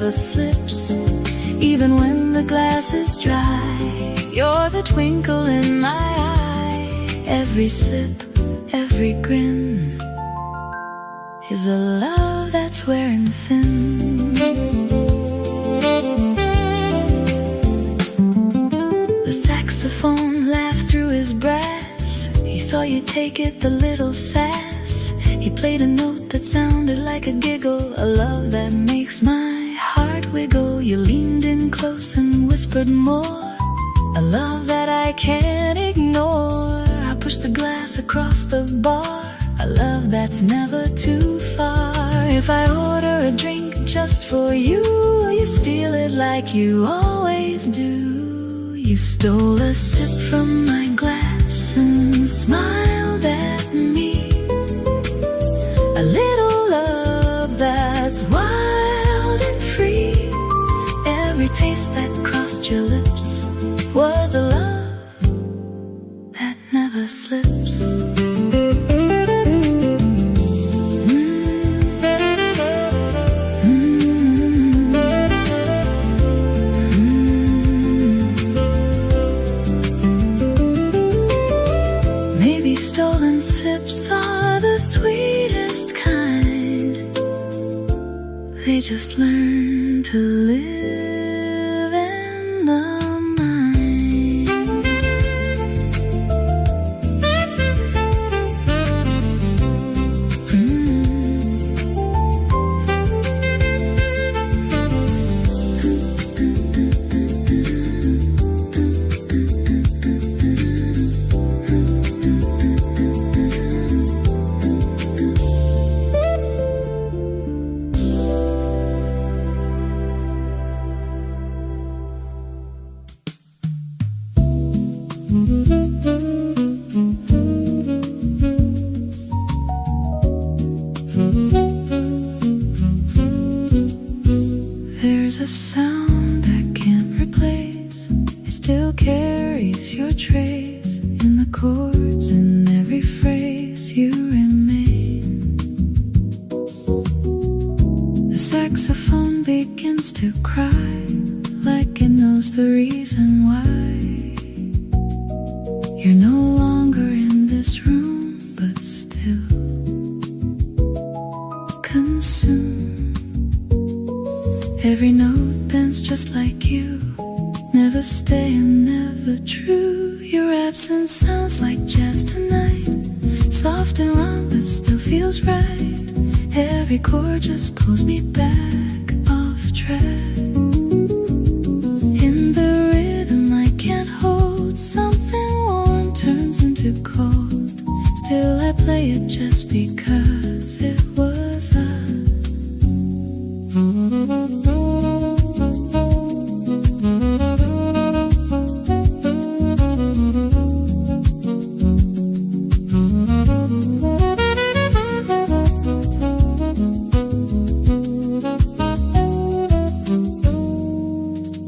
never slips. Even when the glass is dry, you're the twinkle in my eye. Every sip, every grin is a love that's wearing thin. The saxophone laughed through his brass. He saw you take it, the little sass. He played a note that sounded like a giggle, a love that makes my heart wiggle. You leaned in close and whispered more, a love that I can't ignore. I pushed the glass across the bar, a love that's never too far. If I order a drink just for you, you steal it like you always do. You stole a sip from my glass and smiled at me. A little love that's wild and free. Every taste that crossed your lips was a love that never slips. Maybe stolen sips are the sweetest kind. They just learn to live in the There's a sound I can't replace. It still carries your trace in the chords, in every phrase you remain. The saxophone begins to cry, like it knows the reason why. You're no longer in this room, but still consumed. Every note bends just like you, never staying, never true. Your absence sounds like jazz tonight, soft and wrong but still feels right. Every chord just pulls me back off track. In the rhythm I can't hold, something warm turns into cold. Still I play it just because it was us.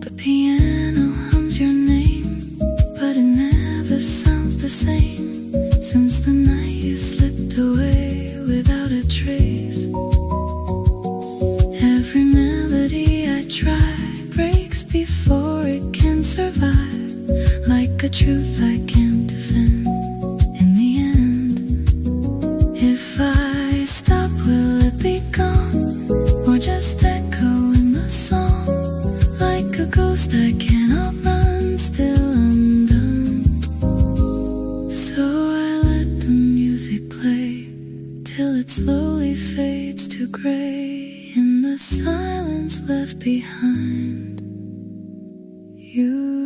The piano hums your name, but it never sounds the same since the night you slipped away without a trace. Every melody I try breaks before it can survive, like a truth I can't defend. In the end, if I stop, will it be gone, or just echo in the song? Like a ghost I cannot run, still undone. So I let the music play till it slowly fades to gray. In the silence left behind, you